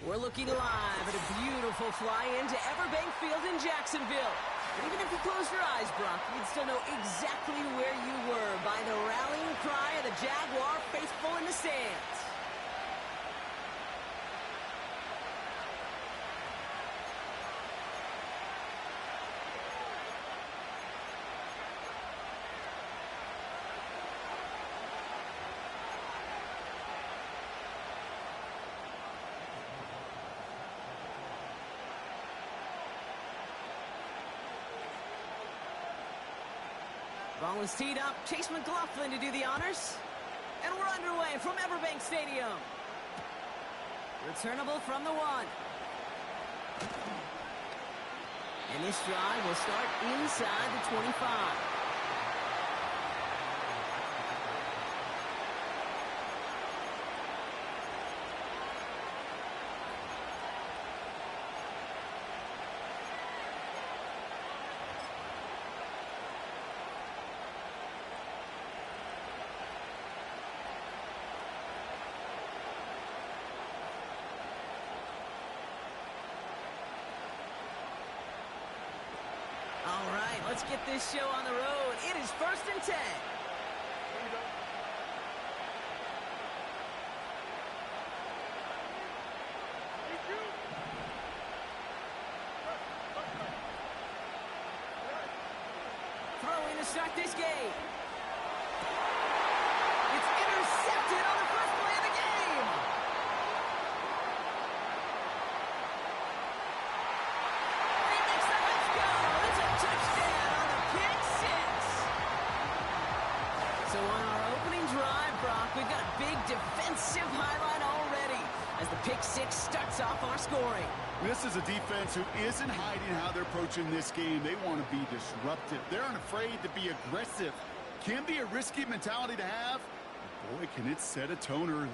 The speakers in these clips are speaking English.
We're looking live at a beautiful fly-in to Everbank Field in Jacksonville. But even if you closed your eyes, Brock, you'd still know exactly where you were by the rallying cry of the Jaguar faithful in the stands. Ball is teed up. Chase McLaughlin to do the honors. And we're underway from Everbank Stadium. Returnable from the 1. And this drive will start inside the 25. All right, let's get this show on the road. It is 1st and 10. Throwing to start this game. It's intercepted on the first play of the game. He makes the let's go. It's a touchdown on the pick 6. So on our opening drive, Brock, we've got a big defensive highlight already as the pick 6 starts off our scoring. This is a defense who isn't hiding how they're approaching this game. They want to be disruptive. They're unafraid to be aggressive. Can be a risky mentality to have. Boy, can it set a tone early.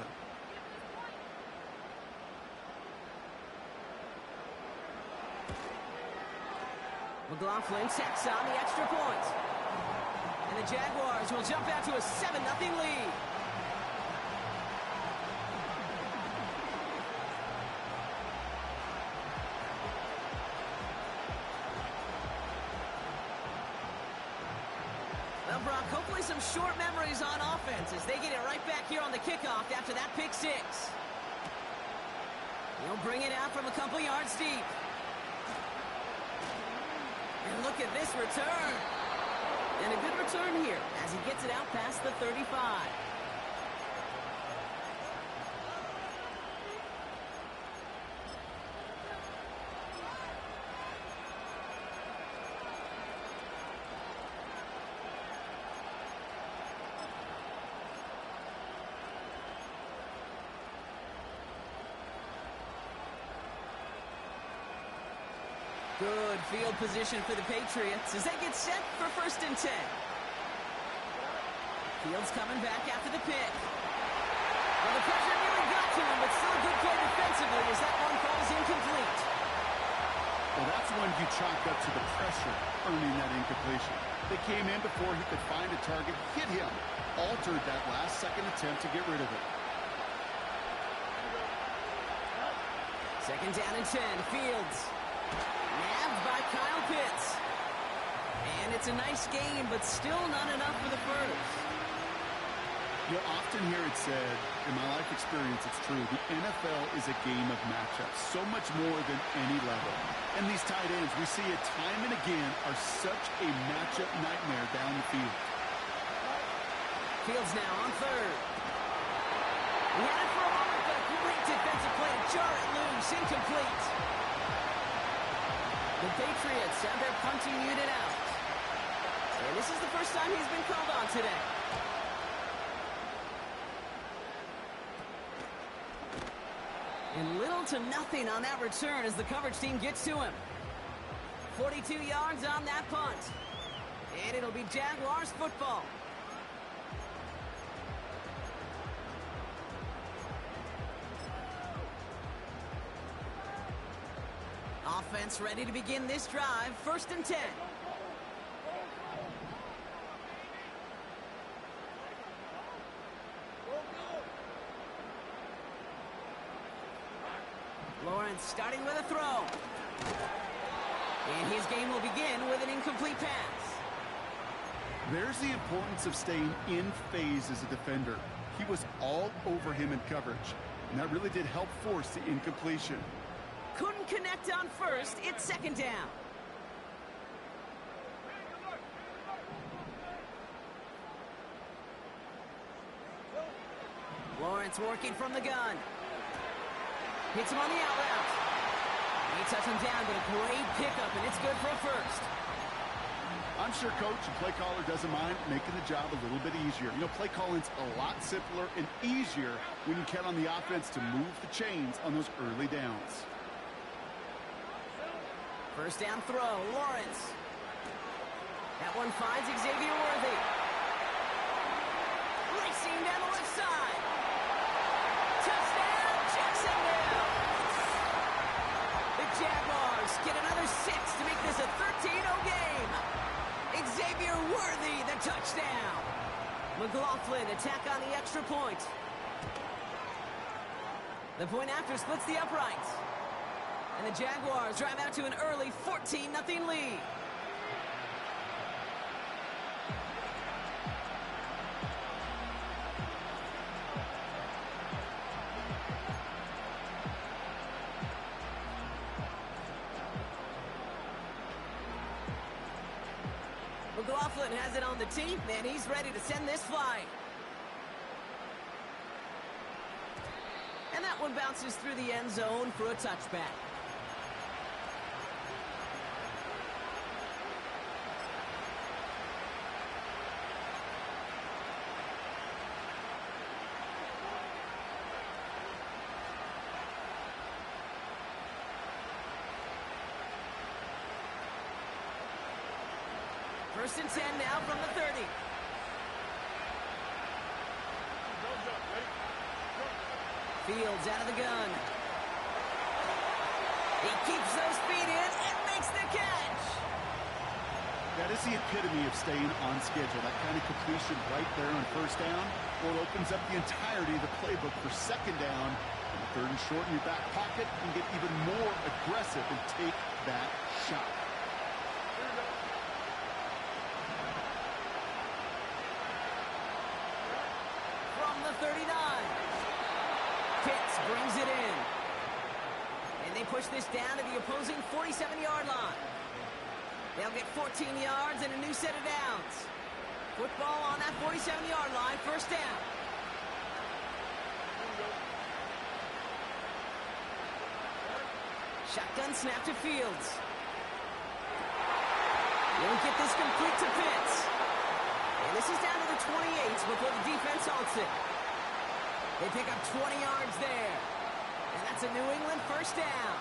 McLaughlin tacks on the extra point. And the Jaguars will jump out to a 7-0 lead. Well, Brock, hopefully some short memories on offense as they get it right back here on the kickoff after that pick 6. He'll bring it out from a couple yards deep. And look at this return. And a good return here as he gets it out past the 35. Good field position for the Patriots as they get set for 1st and 10. Fields coming back after the pick. Well, the pressure nearly got to him, but still a good play defensively as that one falls incomplete. Well, that's when you chalk up to the pressure earning that incompletion. They came in before he could find a target, hit him, altered that last-second attempt to get rid of it. 2nd down and 10. Fields. Nabbed by Kyle Pitts. And it's a nice game, but still not enough for the first. You'll often hear it said, in my life experience, it's true, the NFL is a game of matchups, so much more than any level. And these tight ends, we see it time and again, are such a matchup nightmare down the field. Fields now on 3rd. He had it for a moment, but a great defensive play to jar it loose, incomplete. The Patriots have their punting unit out. And this is the first time he's been called on today. And little to nothing on that return as the coverage team gets to him. 42 yards on that punt. And it'll be Jaguars football. Offense ready to begin this drive. 1st and 10. Lawrence starting with a throw. And his game will begin with an incomplete pass. There's the importance of staying in phase as a defender. He was all over him in coverage, and that really did help force the incompletion. Couldn't connect on first. It's second down. Lawrence working from the gun. Hits him on the out route. He touched him down, but a great pickup, and it's good for a first. I'm sure coach and play caller doesn't mind making the job a little bit easier. You know, play calling's a lot simpler and easier when you count on the offense to move the chains on those early downs. First down throw, Lawrence. That one finds Xavier Worthy. Racing down the left side. Touchdown, Jacksonville! The Jaguars get another 6 to make this a 13-0 game. Xavier Worthy, the touchdown. McLaughlin attack on the extra point. The point after splits the uprights. And the Jaguars drive out to an early 14-0 lead. McLaughlin has it on the tee, and he's ready to send this flying. And that one bounces through the end zone for a touchback. First and 10 now from the 30. Fields out of the gun. He keeps those feet in and makes the catch. That is the epitome of staying on schedule. That kind of completion right there on first down, or it opens up the entirety of the playbook for second down. And third and short in your back pocket, and get even more aggressive and take that shot. From the 39. Pitts brings it in. And they push this down to the opposing 47-yard line. They'll get 14 yards and a new set of downs. Football on that 47-yard line, first down. Shotgun snap to Fields. Won't get this complete to Pitts. And this is down to the 28 before the defense halts it. They pick up 20 yards there. And that's a New England first down.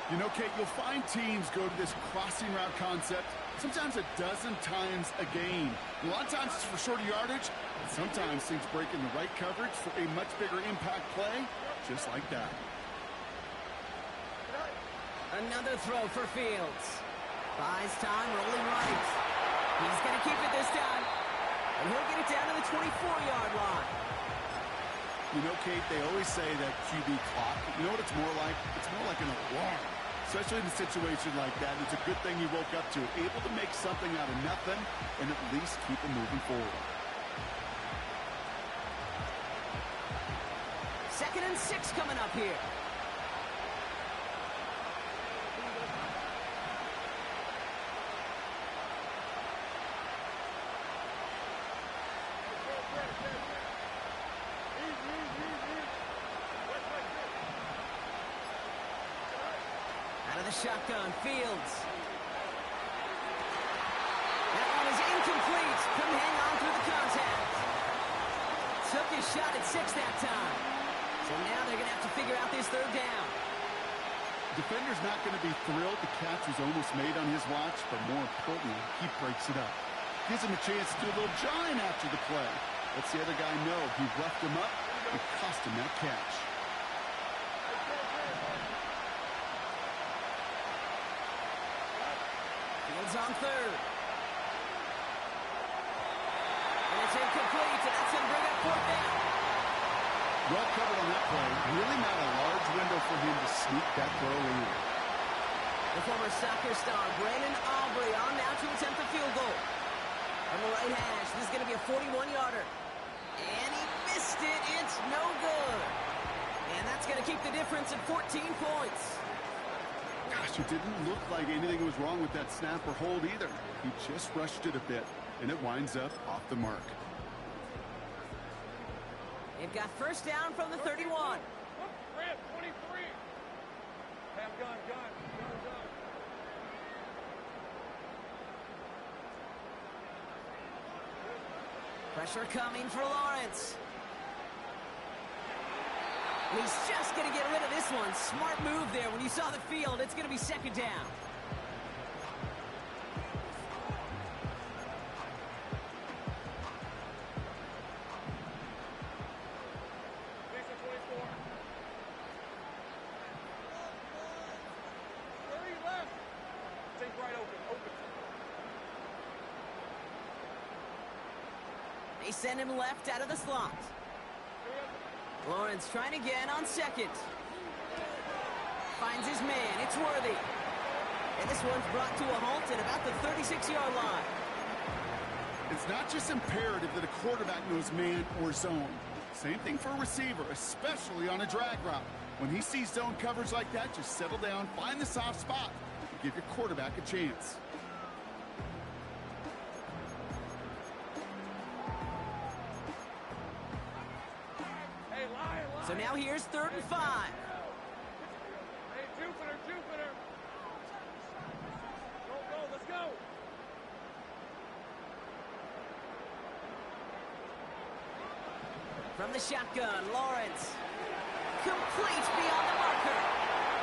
You know, Kate, you'll find teams go to this crossing route concept sometimes a dozen times a game. A lot of times it's for shorter yardage, and sometimes things break in the right coverage for a much bigger impact play, just like that. Another throw for Fields. Buys time, rolling right. He's going to keep it this time. And he'll get it down to the 24-yard line. You know, Kate, they always say that QB clock. You know what it's more like? It's more like an alarm. Especially in a situation like that. It's a good thing you woke up to it. Able to make something out of nothing and at least keep it moving forward. 2nd and 6 coming up here. Shotgun, Fields. That one is incomplete. Couldn't hang on through the contact. Took his shot at 6 that time. So now they're going to have to figure out this third down. Defender's not going to be thrilled the catch was almost made on his watch, but more importantly, he breaks it up. Gives him a chance to do a little jawing after the play. Lets the other guy know he roughed him up and cost him that catch. On third. And it's incomplete, and that's going to bring up 4th down. Well covered on that play. Really not a large window for him to sneak that throw in. The former soccer star, Brandon Aubrey, on now to attempt the field goal. On the right hash, this is going to be a 41-yarder. And he missed it. It's no good. And that's going to keep the difference at 14 points. Gosh, it didn't look like anything was wrong with that snap or hold either. He just rushed it a bit, and it winds up off the mark. They've got first down from the 31. Red, 23. Have gun. Pressure coming for Lawrence. And he's just going to get rid of this one. Smart move there. When you saw the field, it's going to be second down. They send him left out of the slot. Lawrence trying again on second. Finds his man. It's Worthy. And this one's brought to a halt at about the 36-yard line. It's not just imperative that a quarterback knows man or zone. Same thing for a receiver, especially on a drag route. When he sees zone coverage like that, just settle down, find the soft spot, and give your quarterback a chance. So now here's 3rd and 5. Hey, Jupiter. Go, let's go. From the shotgun, Lawrence. Complete beyond the marker.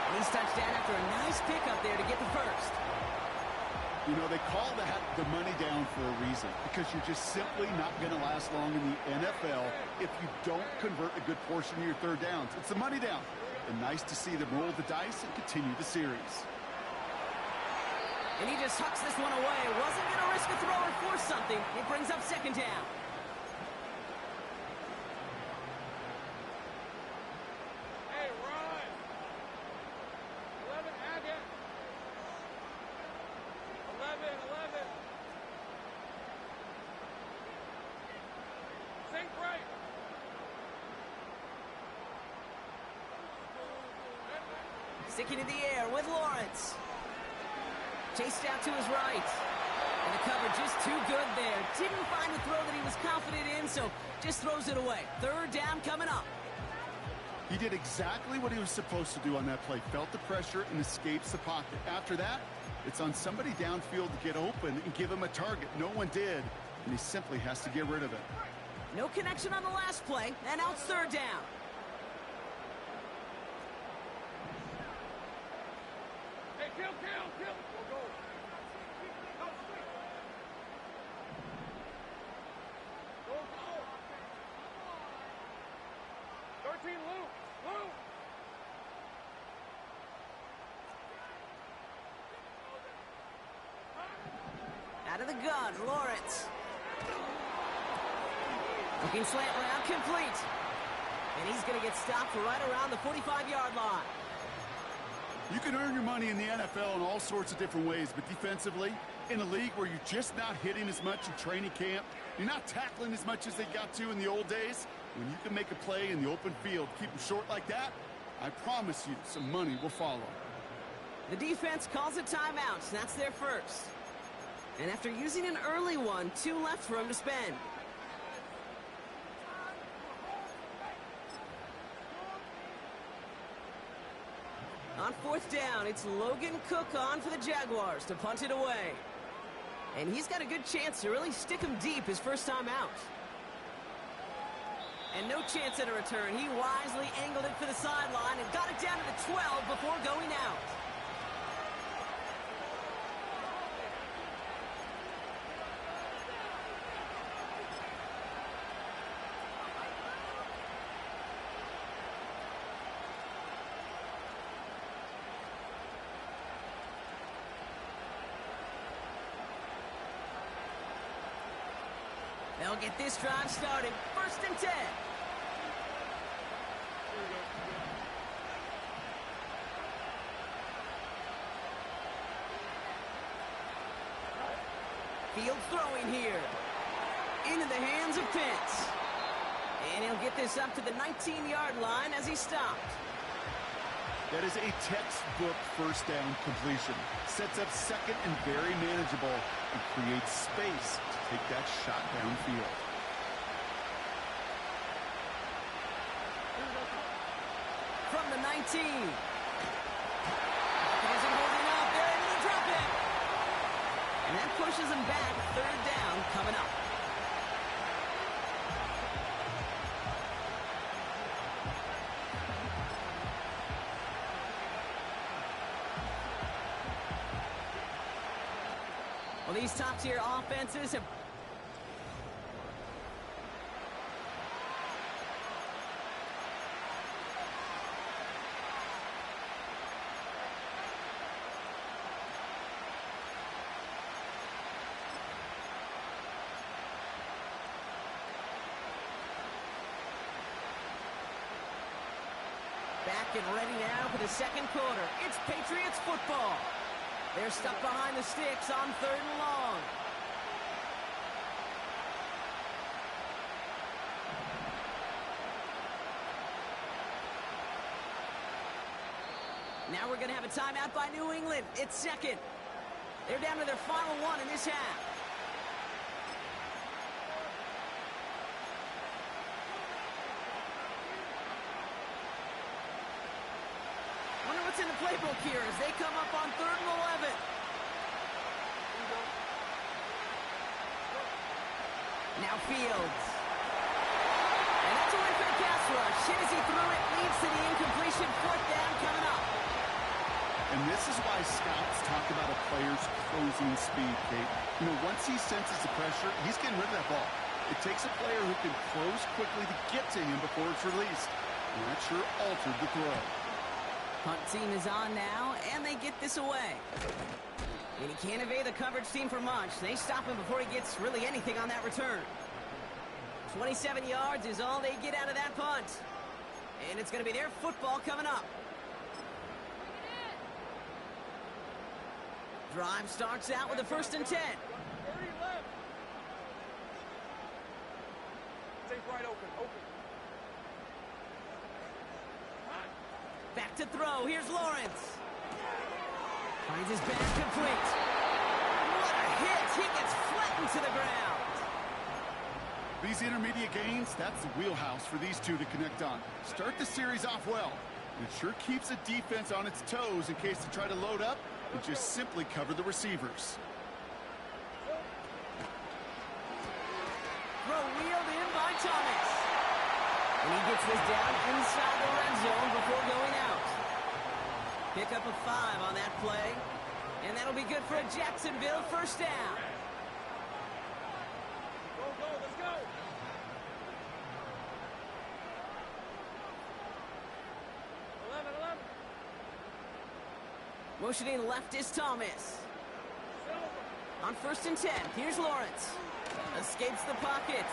And he's touchdown after a nice pickup there to get the first. You know, they call that the money down for a reason, because you're just simply not going to last long in the NFL if you don't convert a good portion of your third downs. It's the money down. And nice to see them roll the dice and continue the series. And he just hucks this one away. Wasn't going to risk a throw or force something. It brings up second down. Hey, run. 11, Agate. 11. Sink right. Sticking in the air with Lawrence. Chased out to his right. And the coverage is too good there. Didn't find the throw that he was confident in, so just throws it away. 3rd down coming up. He did exactly what he was supposed to do on that play. Felt the pressure and escapes the pocket. After that, it's on somebody downfield to get open and give him a target. No one did, and he simply has to get rid of it. No connection on the last play, and now it's 3rd down. Hey, kill. Go. 13, Luke. Out of the gun, Lawrence. Looking slant route, complete. And he's going to get stopped right around the 45-yard line. You can earn your money in the NFL in all sorts of different ways, but defensively, in a league where you're just not hitting as much in training camp, you're not tackling as much as they got to in the old days, when you can make a play in the open field, keep them short like that, I promise you some money will follow. The defense calls a timeout. That's their first. And after using an early one, 2 left for him to spend. On 4th down, it's Logan Cook on for the Jaguars to punt it away. And he's got a good chance to really stick him deep his first time out. And no chance at a return. He wisely angled it for the sideline and got it down to the 12 before going out. They'll get this drive started. 1st and 10. Field throwing here. Into the hands of Pitts. And he'll get this up to the 19-yard line as he stopped. That is a textbook first down completion. Sets up second and very manageable and creates space to take that shot downfield. From the 19. He isn't holding up. They're able to drop it. And that pushes him back. Third down coming up. Well, these top-tier offenses have... Back and ready now for the second quarter. It's Patriots football. They're stuck behind the sticks on 3rd and long. Now we're going to have a timeout by New England. It's second. They're down to their final one in this half. Wonder what's in the playbook here as they come up on 3rd and 11. Now Fields. And that's a win for the pass rush. Shit as he threw it, leads to the incompletion. 4th down coming up. And this is why scouts talk about a player's closing speed, Kate. You know, once he senses the pressure, he's getting rid of that ball. It takes a player who can close quickly to get to him before it's released. And that sure altered the throw. Punt team is on now, and they get this away. And he can't evade the coverage team for much. They stop him before he gets really anything on that return. 27 yards is all they get out of that punt. And it's going to be their football coming up. Drive starts out with a 1st and 10. 30 left. Stay right open. Back to throw. Here's Lawrence. Finds his back complete. What a hit. He gets flattened to the ground. These intermediate gains, that's the wheelhouse for these two to connect on. Start the series off well. It sure keeps the defense on its toes in case they try to load up and just simply cover the receivers. Throw wheeled in by Thomas. And he gets this down inside the red zone before going out. Pick up a 5 on that play. And that'll be good for a Jacksonville 1st down. Go, let's go. Motioning left is Thomas. On 1st and 10, here's Lawrence. Escapes the pocket.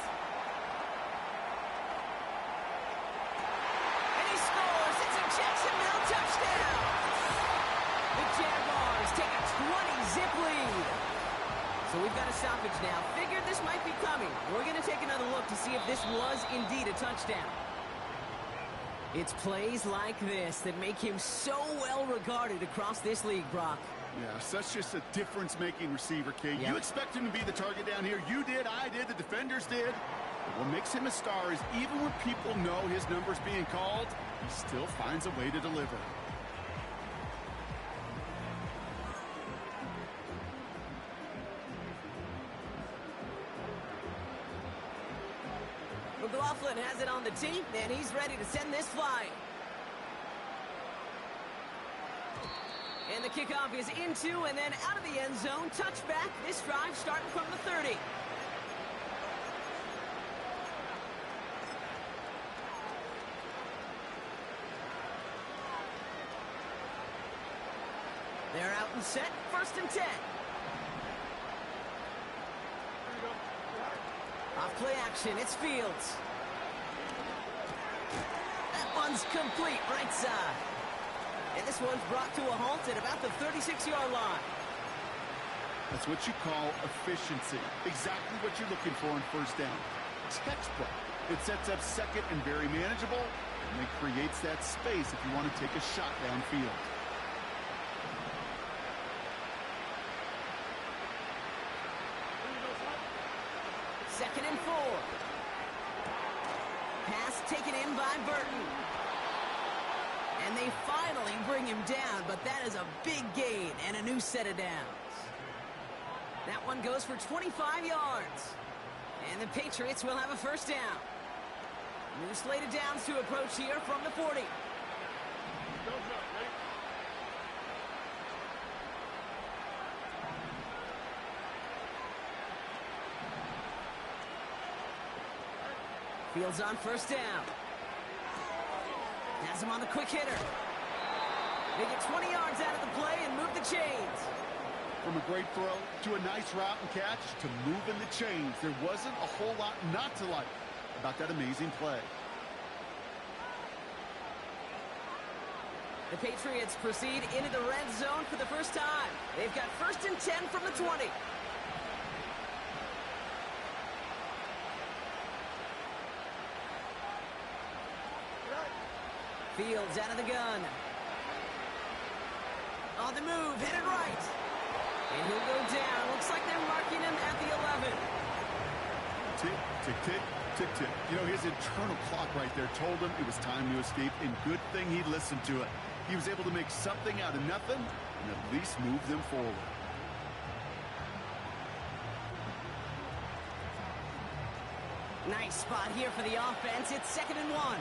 And he scores. It's a Jacksonville touchdown. The Jaguars take a 20-zip lead. So we've got a stoppage now. Figured this might be coming. We're going to take another look to see if this was indeed a touchdown. It's plays like this that make him so well regarded across this league, Brock. Yeah, such just a difference-making receiver, Kate. Yep. You expect him to be the target down here. You did, I did, the defenders did. But what makes him a star is even when people know his number's being called, he still finds a way to deliver. McLaughlin has it on the tee, and he's ready to send this flying. And the kickoff is into and then out of the end zone. Touchback. This drive starting from the 30. They're out and set. 1st and 10. Off play action. It's Fields. That one's complete right side. And this one's brought to a halt at about the 36-yard line. That's what you call efficiency. Exactly what you're looking for on first down. Textbook. It sets up second and very manageable, and it creates that space if you want to take a shot downfield. Second and 4. Pass taken in by Burton. And they finally bring him down, but that is a big gain and a new set of downs. That one goes for 25 yards. And the Patriots will have a first down. New slate of downs to approach here from the 40. Fields on first down. Has him on the quick hitter. They get 20 yards out of the play and move the chains. From a great throw to a nice route and catch to moving the chains, there wasn't a whole lot not to like about that amazing play. The Patriots proceed into the red zone for the first time. They've got first and 10 from the 20. Fields out of the gun. On the move, headed right. And he'll go down. Looks like they're marking him at the 11. Tick, tick, tick, tick, tick. You know, his internal clock right there told him it was time to escape, and good thing he listened to it. He was able to make something out of nothing and at least move them forward. Nice spot here for the offense. It's second and 1.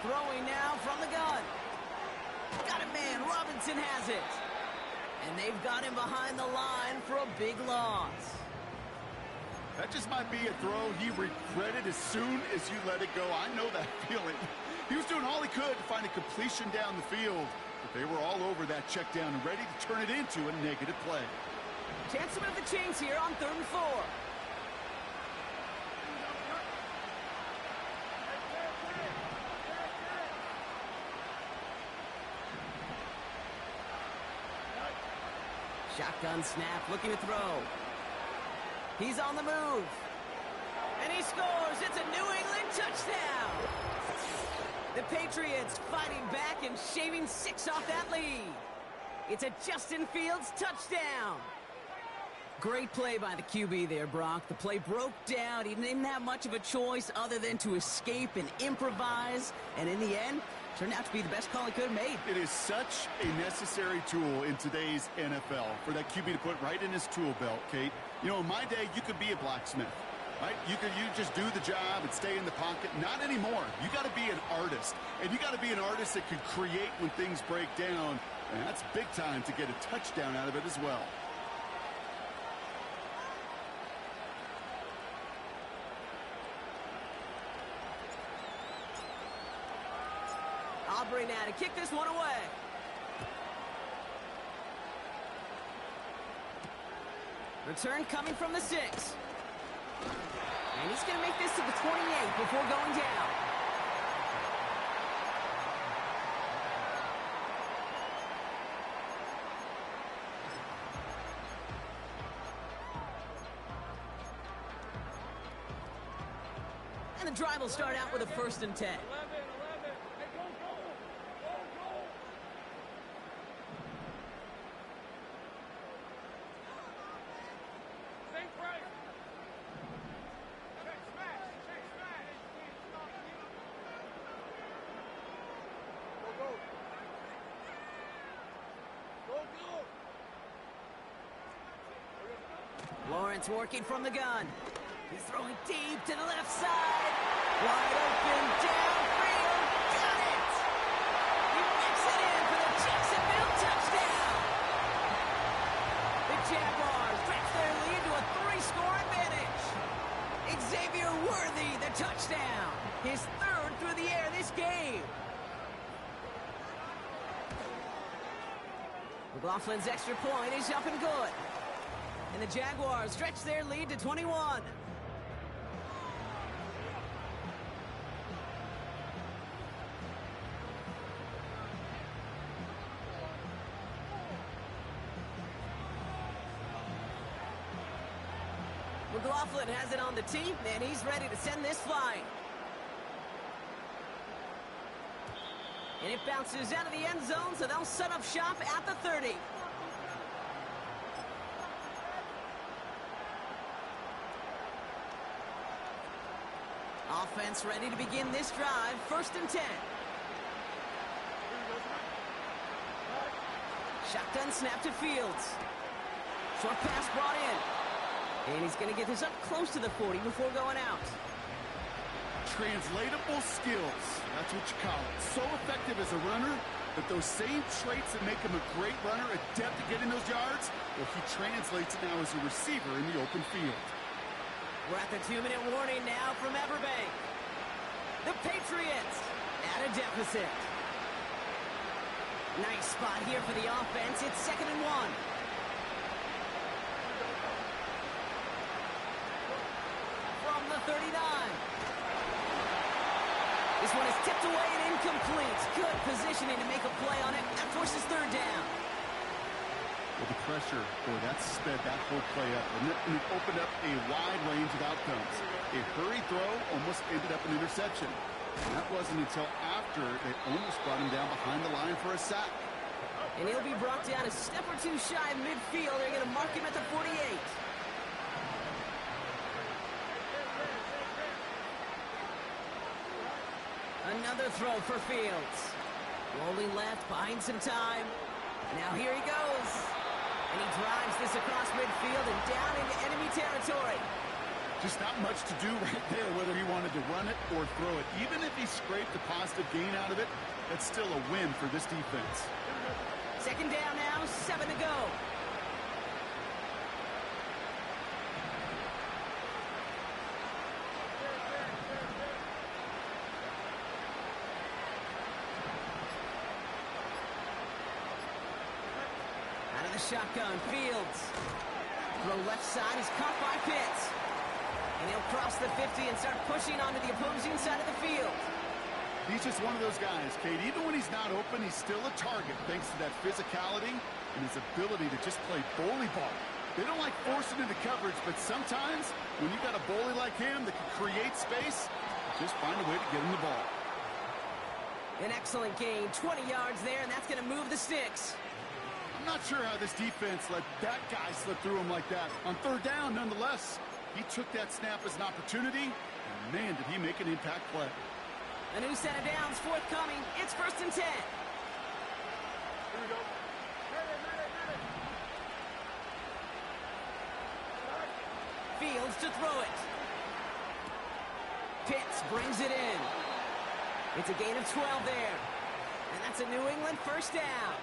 Throwing now from the gun. Got it, man. Robinson has it. And they've got him behind the line for a big loss. That just might be a throw he regretted as soon as you let it go. I know that feeling. He was doing all he could to find a completion down the field, but they were all over that check down and ready to turn it into a negative play. Chance to move the chains here on 3rd and 4. Shotgun snap, looking to throw. He's on the move. And he scores. It's a New England touchdown. The Patriots fighting back and shaving 6 off that lead. It's a Justin Fields touchdown. Great play by the QB there, Brock. The play broke down. He didn't have much of a choice other than to escape and improvise. And in the end, turned out to be the best call he could have made. It is such a necessary tool in today's NFL for that QB to put right in his tool belt, Kate. You know, in my day, you could be a blacksmith, right? You just do the job and stay in the pocket. Not anymore. You got to be an artist, and you got to be an artist that can create when things break down, and that's big time to get a touchdown out of it as well. Aubrey now to kick this one away. Return coming from the 6. And he's going to make this to the 28 before going down. And the drive will start out with a 1st and 10. Lawrence working from the gun. He's throwing deep to the left side. Wide open, downfield. Got it! He whips it in for the Jacksonville touchdown. The Jaguars stretch their lead to a 3-score advantage. Xavier Worthy, the touchdown. His 3rd through the air this game. McLaughlin's extra point is up and good. And the Jaguars stretch their lead to 21. McLaughlin has it on the tee, and he's ready to send this flying. And it bounces out of the end zone, so they'll set up shop at the 30. Offense ready to begin this drive, 1st and 10. Shotgun snap to Fields. Short pass brought in. And he's going to get this up close to the 40 before going out. Translatable skills. That's what you call it. So effective as a runner, but those same traits that make him a great runner, adept at getting those yards, well, he translates it now as a receiver in the open field. We're at the 2-minute warning now from Everbank. The Patriots at a deficit. Nice spot here for the offense. It's 2nd and 1. From the 39. This one is tipped away and incomplete. Good positioning to make a play on it. That forces 3rd down. Well, the pressure, boy, that sped that whole play up. And it opened up a wide range of outcomes. A hurried throw almost ended up an interception. And that wasn't until after they almost brought him down behind the line for a sack. And he'll be brought down a step or two shy of midfield. They're going to mark him at the 48. Another throw for Fields. Rolling left, buying some time. Now here he goes. And he drives this across midfield and down into enemy territory. Just not much to do right there, whether he wanted to run it or throw it. Even if he scraped a positive gain out of it, that's still a win for this defense. 2nd down now, 7 to go. Out of the shotgun, Fields. Throw left side is caught by Pitts. And he'll cross the 50 and start pushing onto the opposing side of the field. He's just one of those guys, Kate. Even when he's not open, he's still a target thanks to that physicality and his ability to just play bully ball. They don't like forcing into coverage, but sometimes when you got a bully like him that can create space, just find a way to get him the ball. An excellent gain, 20 yards there, and that's going to move the sticks. I'm not sure how this defense let that guy slip through him like that. On 3rd down, nonetheless, he took that snap as an opportunity, and man, did he make an impact play. A new set of downs forthcoming. It's 1st and 10. Here we go. Fields to throw it. Pitts brings it in. It's a gain of 12 there. And that's a New England 1st down.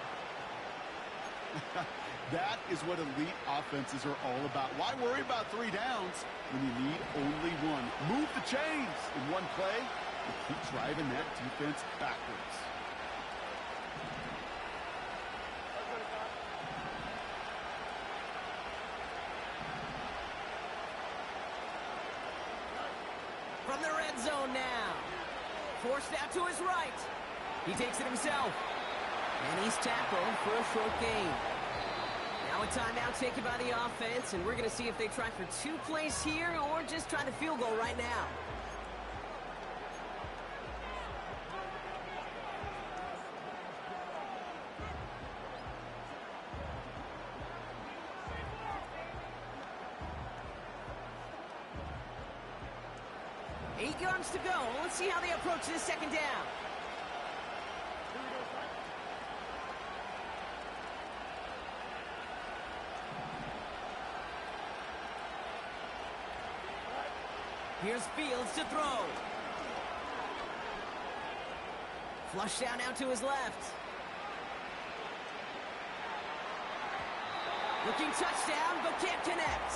That is what elite offenses are all about. Why worry about 3 downs when you need only 1? Move the chains in one play and keep driving that defense backwards. From the red zone now. Forced out to his right. He takes it himself. And he's tackled for a short gain. Now a timeout taken by the offense, and we're going to see if they try for 2 plays here or just try the field goal right now. Eight yards to go. Let's see how they approach this 2nd down. Here's Fields to throw. Flush down out to his left. Looking touchdown, but can't connect.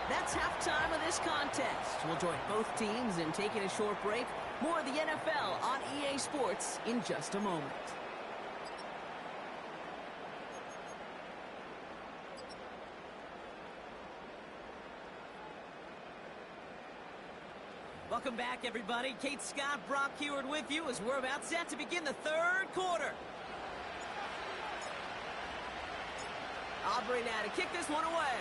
That's halftime of this contest. We'll join both teams in taking a short break. More of the NFL on EA Sports in just a moment. Welcome back, everybody. Kate Scott, Brock Heward with you as we're about set to begin the third quarter. Aubrey now to kick this one away.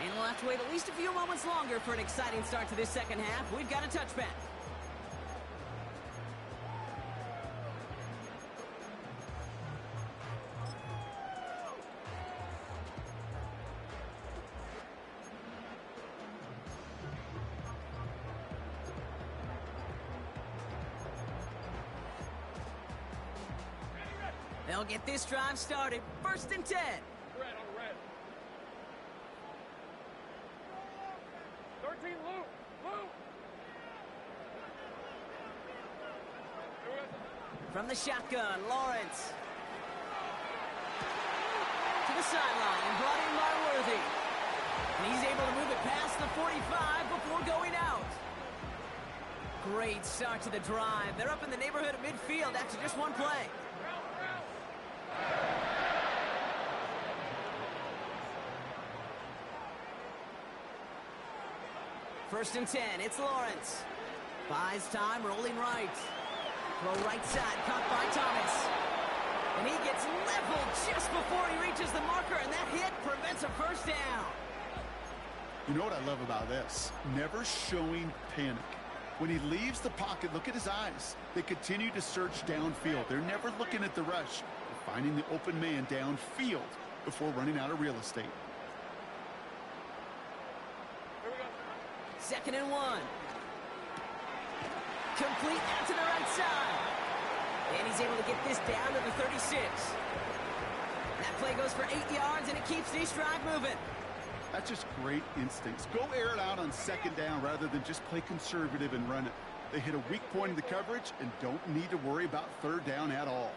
And we'll have to wait at least a few moments longer for an exciting start to this second half. We've got a touchback. They'll get this drive started. 1st and 10. Red on red. 13, Luke. Luke. From the shotgun, Lawrence. To the sideline and brought in by Worthy. And he's able to move it past the 45 before going out. Great start to the drive. They're up in the neighborhood of midfield after just one play. 1st and 10, it's Lawrence. Buys time, rolling right. Throw right side, caught by Thomas. And he gets leveled just before he reaches the marker, and that hit prevents a first down. You know what I love about this? Never showing panic. When he leaves the pocket, look at his eyes. They continue to search downfield. They're never looking at the rush. They're finding the open man downfield before running out of real estate. 2nd and 1. Complete out to the right side. And he's able to get this down to the 36. That play goes for 8 yards, and it keeps this drive moving. That's just great instincts. Go air it out on 2nd down rather than just play conservative and run it. They hit a weak point in the coverage and don't need to worry about 3rd down at all.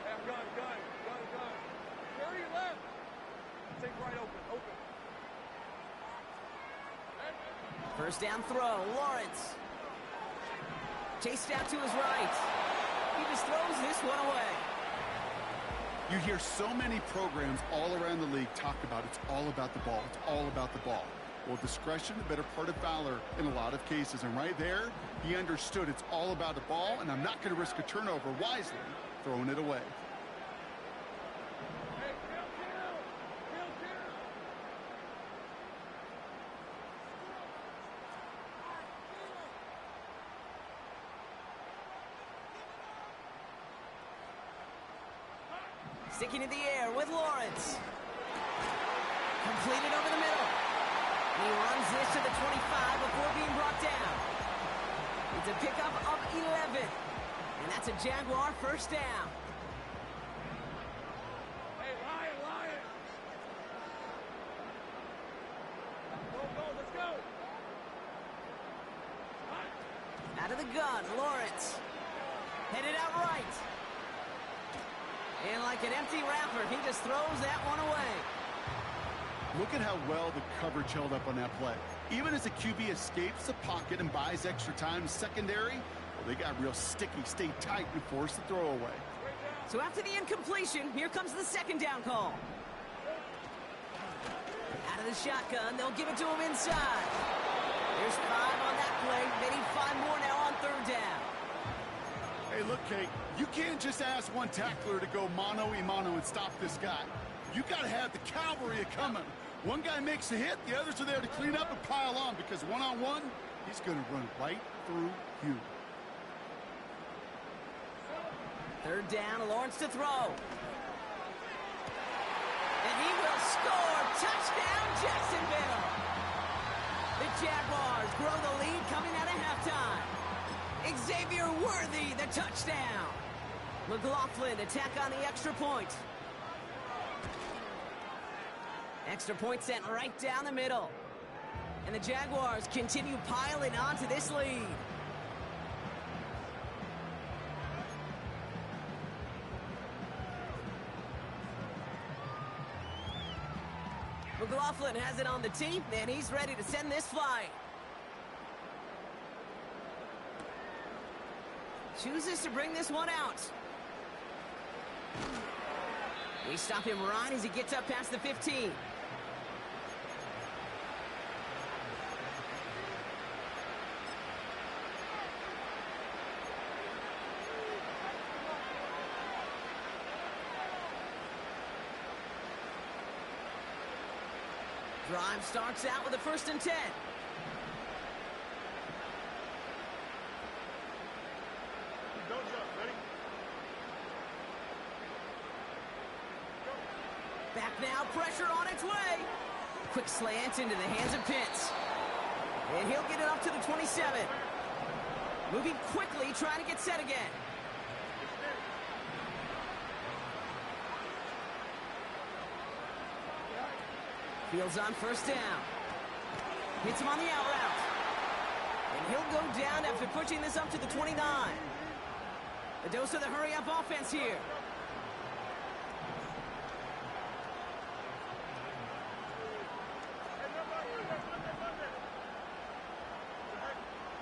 Hey, I'm gun. Where are you left? Take right open. 1st down throw, Lawrence. Chased out to his right. He just throws this one away. You hear so many programs all around the league talk about it's all about the ball. It's all about the ball. Well, discretion, the better part of valor in a lot of cases. And right there, he understood it's all about the ball, and I'm not going to risk a turnover wisely, throwing it away. Sticking in the air with Lawrence. Completed over the middle. He runs this to the 25 before being brought down. It's a pickup of 11. And that's a Jaguar 1st down. Hey, Lion. Go, let's go. Out of the gun, Lawrence. Headed out right. And like an empty wrapper, he just throws that one away. Look at how well the coverage held up on that play. Even as the QB escapes the pocket and buys extra time in secondary, well, they got real sticky, stay tight, and force the throw away. So after the incompletion, here comes the 2nd down call. Out of the shotgun, they'll give it to him inside. There's 5 on that play. They need 5 more now on 3rd down. Hey, look, Kate, you can't just ask one tackler to go mano-a-mano and stop this guy. You got to have the cavalry coming. One guy makes a hit, the others are there to clean up and pile on, because one-on-one, he's going to run right through you. 3rd down, Lawrence to throw. And he will score. Touchdown, Jacksonville. The Jaguars grow the lead coming out of halftime. Xavier Worthy, the touchdown. McLaughlin attack on the extra point. Extra point sent right down the middle. And the Jaguars continue piling onto this lead. McLaughlin has it on the tee, and he's ready to send this flying. Chooses to bring this one out. We stop him right as he gets up past the 15. Drive starts out with a 1st and 10. Don't jump. Ready? Back now, pressure on its way. Quick slant into the hands of Pitts. And he'll get it up to the 27. Moving quickly, trying to get set again. Fields on 1st down. Hits him on the out route. And he'll go down after pushing this up to the 29. A dose of the hurry-up offense here.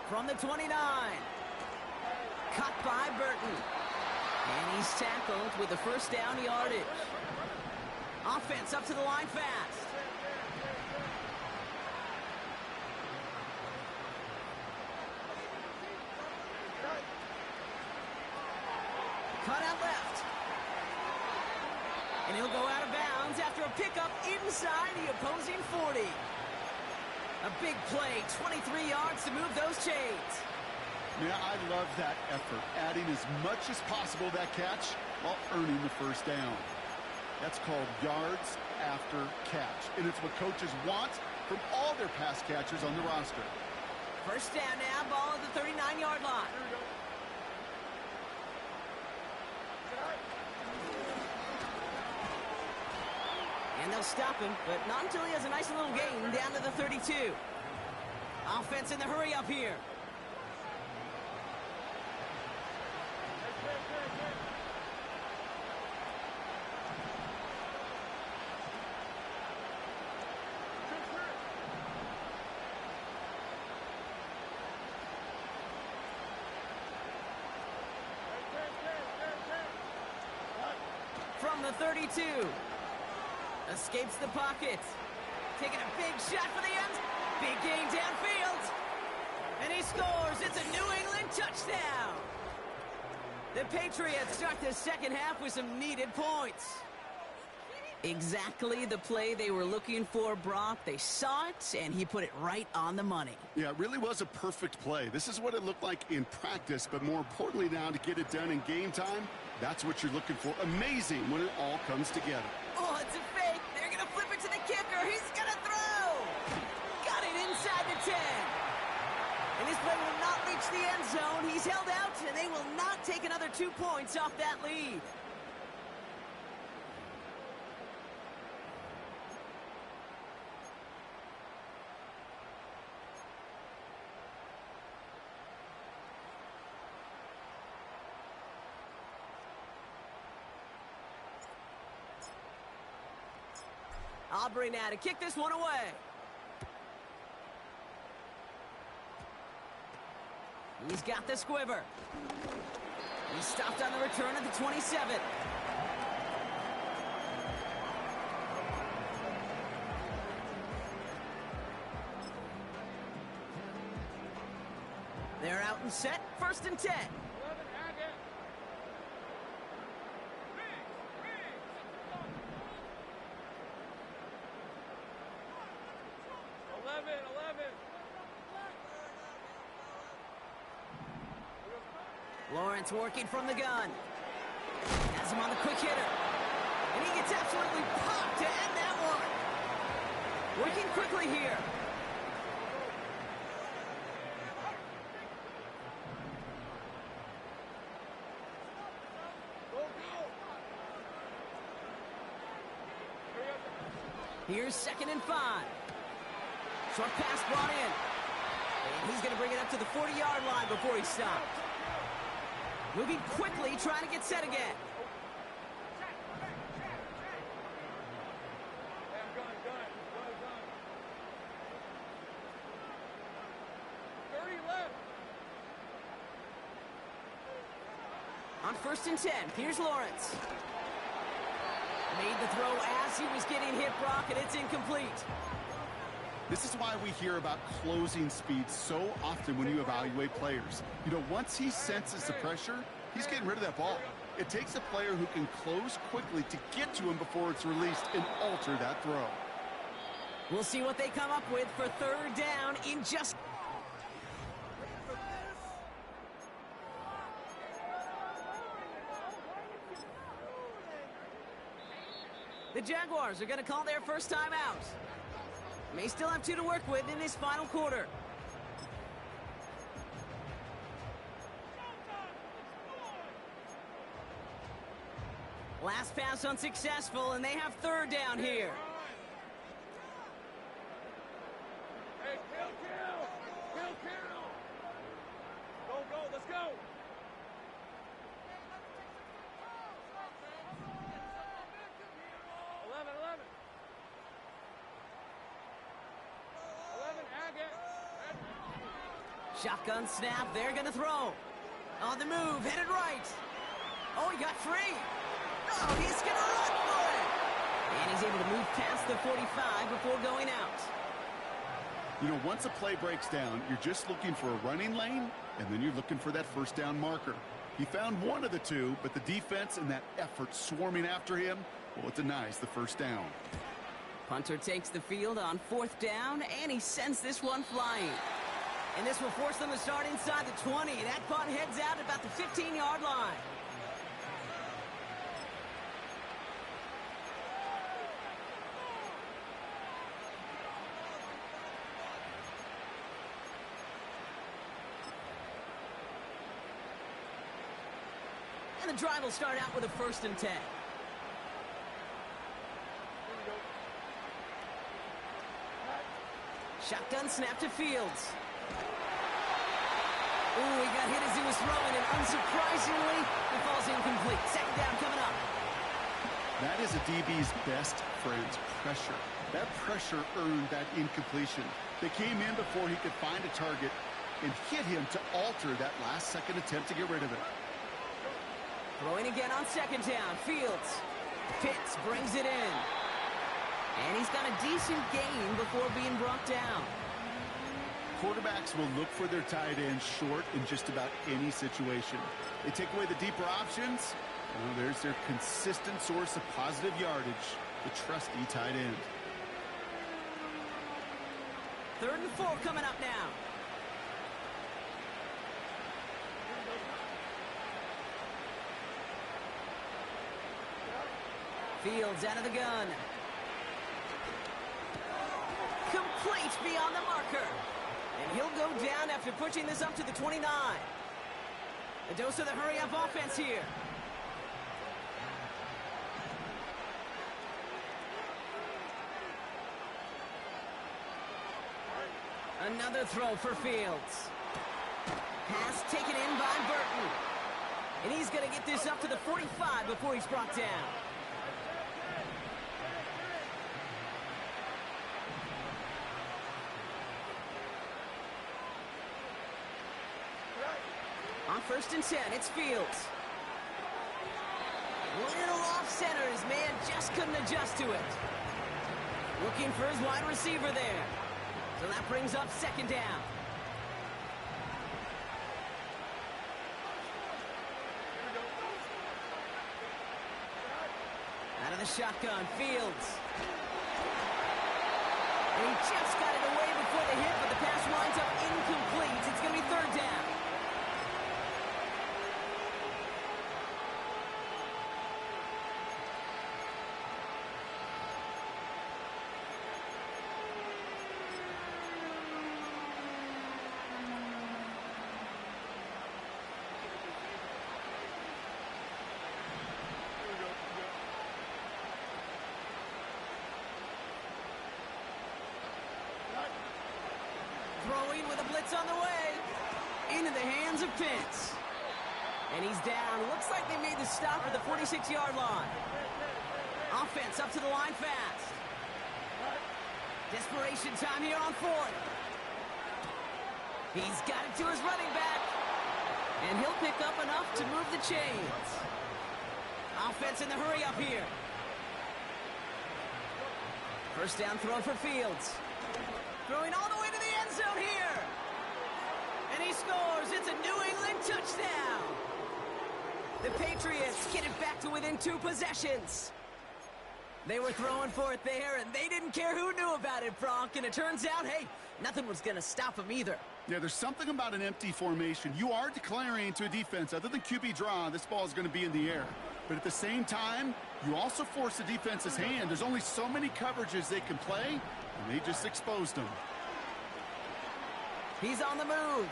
From the 29. Cut by Burton. And he's tackled with the 1st down yardage. Offense up to the line fast. Cut out left. And he'll go out of bounds after a pickup inside the opposing 40. A big play, 23 yards to move those chains. Yeah, I love that effort, adding as much as possible to that catch while earning the 1st down. That's called yards after catch, and it's what coaches want from all their pass catchers on the roster. 1st down now, ball at the 39-yard line. And they'll stop him, but not until he has a nice little gain down to the 32. Offense in the hurry-up here. From the 32. Escapes the pocket. Taking a big shot for the end. Big gain downfield. And he scores. It's a New England touchdown. The Patriots start the 2nd half with some needed points. Exactly the play they were looking for, Brock. They saw it, and he put it right on the money. Yeah, it really was a perfect play. This is what it looked like in practice, but more importantly now to get it done in game time, that's what you're looking for. Amazing when it all comes together. Oh, it's a fake. They're going to flip it to the kicker. He's going to throw. Got it inside the 10. And this play will not reach the end zone. He's held out, and they will not take another 2 points off that lead. Aubrey now to kick this one away. He's got the squiver. He's stopped on the return at the 27. They're out and set. 1st and 10. 11. Lawrence working from the gun. Has him on the quick hitter. And he gets absolutely popped to end that one. Working quickly here. Here's 2nd and 5. Short pass brought in. And he's going to bring it up to the 40-yard line before he stops. Moving quickly, trying to get set again. On 1st and 10, here's Lawrence. Made the throw as he was getting hit, Brock, and it's incomplete. This is why we hear about closing speed so often when you evaluate players. You know, once he senses the pressure, he's getting rid of that ball. It takes a player who can close quickly to get to him before it's released and alter that throw. We'll see what they come up with for third down in just... The Jaguars are going to call their first time out. May still have 2 to work with in this final quarter. Last pass unsuccessful, and they have third down here. Hey, kill! Go, let's go! Shotgun snap, they're going to throw. On the move, headed right. Oh, he got free. Oh, he's going to run for it. And he's able to move past the 45 before going out. You know, once a play breaks down, you're just looking for a running lane, and then you're looking for that first down marker. He found one of the two, but the defense and that effort swarming after him, well, it denies the first down. Punter takes the field on 4th down, and he sends this one flying. And this will force them to start inside the 20. That punt heads out at about the 15-yard line. And the drive will start out with a 1st and 10. Shotgun snap to Fields. Ooh, he got hit as he was throwing, and unsurprisingly, it falls incomplete. 2nd down coming up. That is a DB's best friend, pressure. That pressure earned that incompletion. They came in before he could find a target and hit him to alter that last-second attempt to get rid of it. Throwing again on 2nd down. Fields. Pitts brings it in. And he's got a decent gain before being brought down. Quarterbacks will look for their tight end short in just about any situation. They take away the deeper options. Well, there's their consistent source of positive yardage, the trusty tight end. 3rd and 4 coming up now. Fields out of the gun. Complete beyond the marker. And he'll go down after pushing this up to the 29. A dose of the hurry-up offense here. Another throw for Fields. Pass taken in by Burton. And he's going to get this up to the 45 before he's brought down. On 1st and 10, it's Fields. Little off center. His man just couldn't adjust to it. Looking for his wide receiver there. So that brings up 2nd down. Out of the shotgun, Fields. And he just got it away before the hit, but the pass winds up incomplete. It's going to be 3rd down. Throwing with a blitz on the way. Into the hands of Pitts. And he's down. Looks like they made the stop at the 46-yard line. Offense up to the line fast. Desperation time here on 4th. He's got it to his running back. And he'll pick up enough to move the chains. Offense in the hurry up here. First down throw for Fields. Throwing all the way to the end zone here. And he scores. It's a New England touchdown. The Patriots get it back to within 2 possessions. They were throwing for it there, and they didn't care who knew about it, Bronk. And it turns out, hey, nothing was going to stop them either. Yeah, there's something about an empty formation. You are declaring to a defense, other than QB draw, this ball is going to be in the air. But at the same time, you also force the defense's hand. There's only so many coverages they can play, and they just exposed them. He's on the move.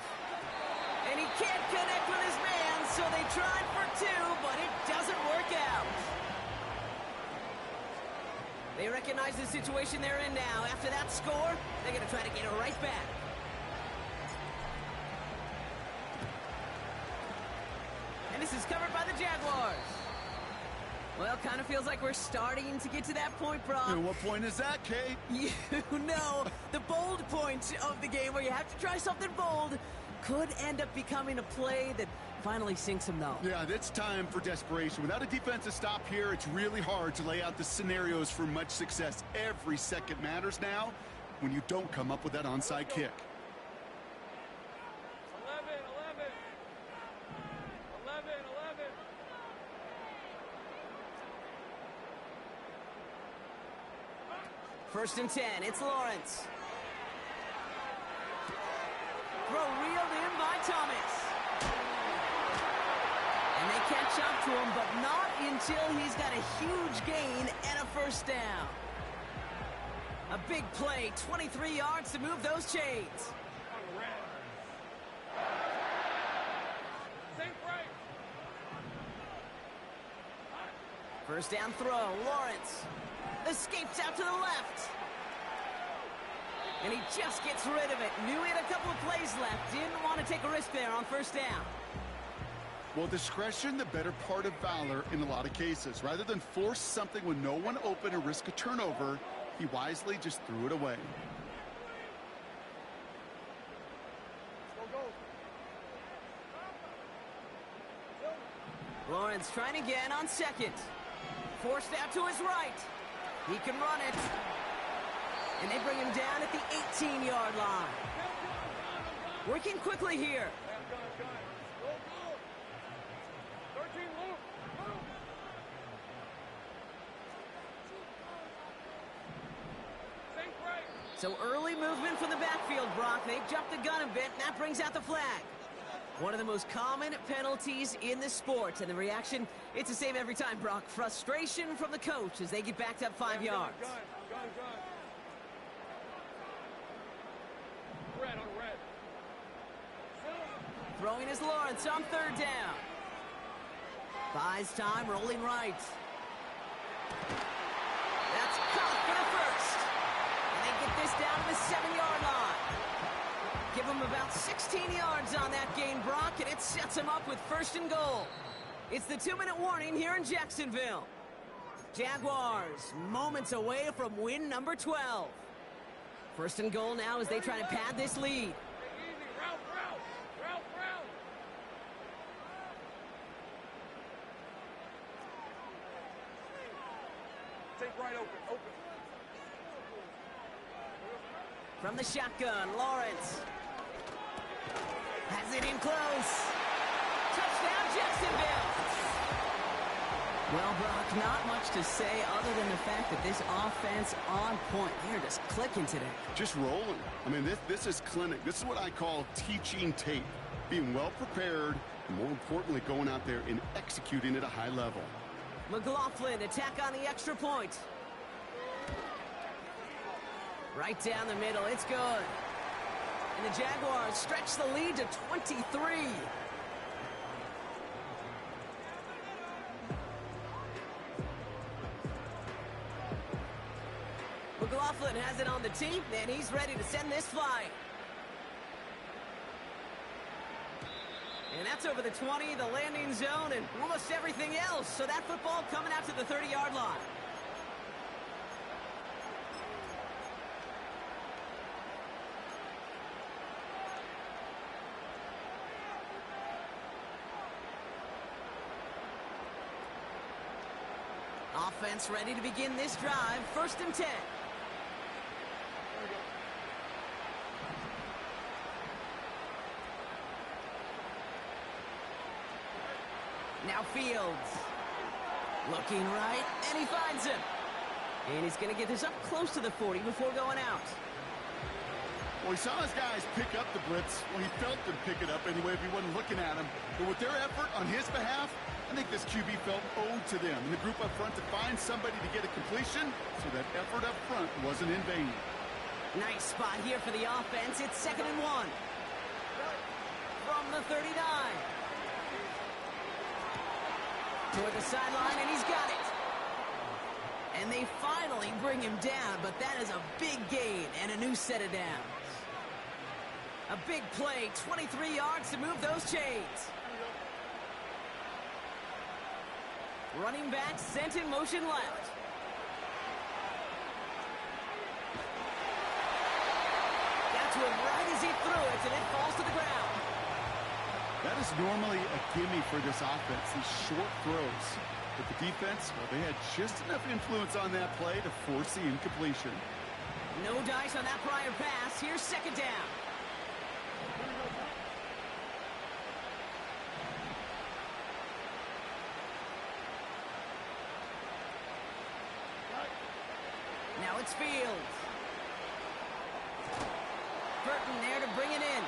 And he can't connect with his man, so they tried for 2, but it doesn't work out. They recognize the situation they're in now. After that score, they're going to try to get it right back. And this is covered by the Jaguars. Well, kind of feels like we're starting to get to that point, Brock. And what point is that, Kate? You know, the bold point of the game where you have to try something bold could end up becoming a play that finally sinks him, though. Yeah, it's time for desperation. Without a defensive stop here, it's really hard to lay out the scenarios for much success. Every second matters now when you don't come up with that onside kick. 11. First and 10, it's Lawrence. Throw reeled in by Thomas. And they catch up to him, but not until he's got a huge gain and a first down. A big play, 23 yards to move those chains. First down throw, Lawrence. Escapes out to the left. And he just gets rid of it. Knew he had a couple of plays left. Didn't want to take a risk there on first down. Well, discretion, the better part of valor in a lot of cases. Rather than force something with no one open and risk a turnover, he wisely just threw it away. Lawrence trying again on second. Forced out to his right. He can run it. And they bring him down at the 18-yard line. Working quickly here. 13, Luke. Think right. So early movement from the backfield, Brock. They've jumped the gun a bit, and that brings out the flag. One of the most common penalties in the sport, and the reaction, it's the same every time, Brock. Frustration from the coach as they get backed up 5 yards. Gun. Red on red. Throwing is Lawrence on third down. Buys time, rolling right. That's caught for the first. And they get this down to the 7-yard line. Give them about 16 yards on that gain, Brock, and it sets them up with first and goal. It's the 2-minute warning here in Jacksonville. Jaguars moments away from win number 12. First and goal now as they try to pad this lead. Easy. Route. Take right open. From the shotgun, Lawrence. Has it in close. Touchdown, Jacksonville. Well, Brock, not much to say other than the fact that this offense on point. They're just clicking today. Just rolling. I mean, this is clinic. This is what I call teaching tape. Being well prepared, and more importantly, going out there and executing at a high level. McLaughlin, attack on the extra point. Right down the middle, it's good. And the Jaguars stretch the lead to 23. McLaughlin has it on the tee, and he's ready to send this flying. And that's over the 20, the landing zone, and almost everything else. So that football coming out to the 30-yard line. Offense ready to begin this drive. First and 10. Now Fields. Looking right, and he finds him. And he's going to get this up close to the 40 before going out. Well, he saw his guys pick up the blitz. Well, he felt them pick it up anyway if he wasn't looking at him. But with their effort on his behalf, I think this QB felt owed to them and the group up front to find somebody to get a completion, so that effort up front wasn't in vain. Nice spot here for the offense. It's 2nd and 1. From the 39. Toward the sideline, and he's got it. And they finally bring him down, but that is a big gain and a new set of downs. A big play, 23 yards to move those chains. Running back sent in motion left. Got to him right as he threw it, and it falls to the ground. That is normally a gimme for this offense, these short throws. But the defense, well, they had just enough influence on that play to force the incompletion. No dice on that prior pass. Here's 2nd down. Now it's Fields. Burton there to bring it in.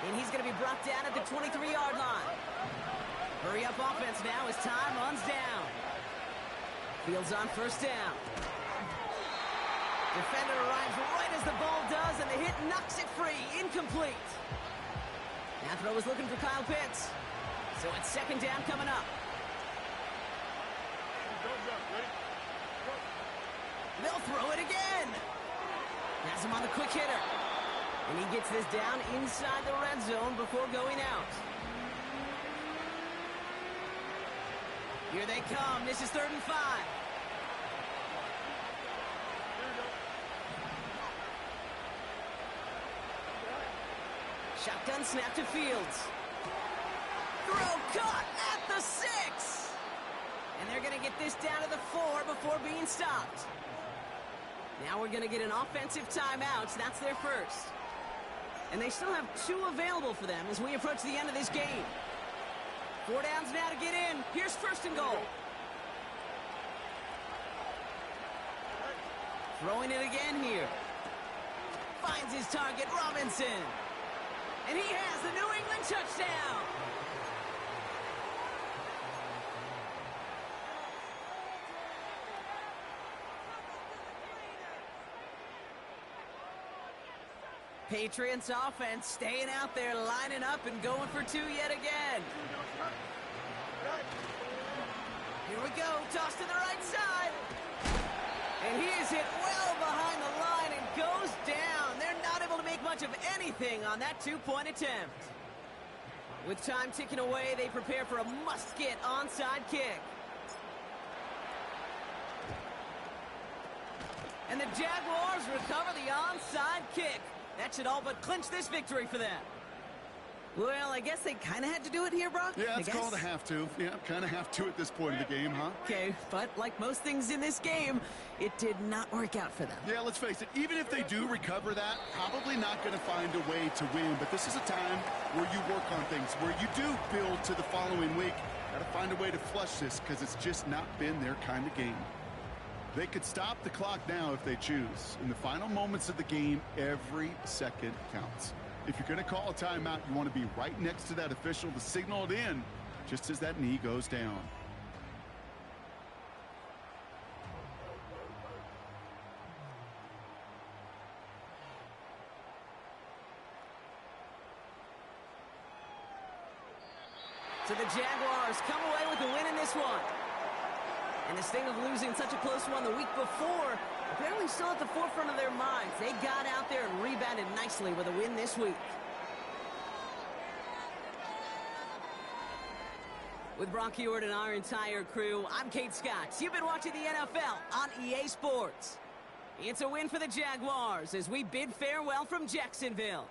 And he's going to be brought down at the 23-yard line. Hurry up offense now as time runs down. Fields on 1st down. Defender arrives right as the ball does, and the hit knocks it free. Incomplete. That throw was looking for Kyle Pitts. So it's 2nd down coming up. They'll throw it again. Has him on the quick hitter. And he gets this down inside the red zone before going out. Here they come. This is 3rd and 5. Shotgun snap to Fields. Throw caught at the 6. And they're going to get this down to the 4 before being stopped. Now we're going to get an offensive timeout. That's their first. And they still have 2 available for them as we approach the end of this game. 4 downs now to get in. Here's 1st and goal. Throwing it again here. Finds his target, Robinson. And he has the New England touchdown. Patriots offense staying out there, lining up and going for 2 yet again. Here we go, toss to the right side. And he is hit well behind the line and goes down. They're not able to make much of anything on that 2-point attempt. With time ticking away, they prepare for a must-get onside kick. And the Jaguars recover the onside kick. That should all but clinch this victory for them. Well, I guess they kind of had to do it here, Brock. Yeah, it's called a have to. Yeah, kind of have to at this point of the game, huh? Okay, but like most things in this game, it did not work out for them. Yeah, let's face it. Even if they do recover that, probably not going to find a way to win. But this is a time where you work on things, where you do build to the following week. Got to find a way to flush this because it's just not been their kind of game. They could stop the clock now if they choose. In the final moments of the game, every second counts. If you're going to call a timeout, you want to be right next to that official to signal it in just as that knee goes down. So the Jaguars come away with a win in this one. And the sting of losing such a close one the week before apparently still at the forefront of their minds. They got out there and rebounded nicely with a win this week. With Brock Heward and our entire crew, I'm Kate Scott. You've been watching the NFL on EA Sports. It's a win for the Jaguars as we bid farewell from Jacksonville.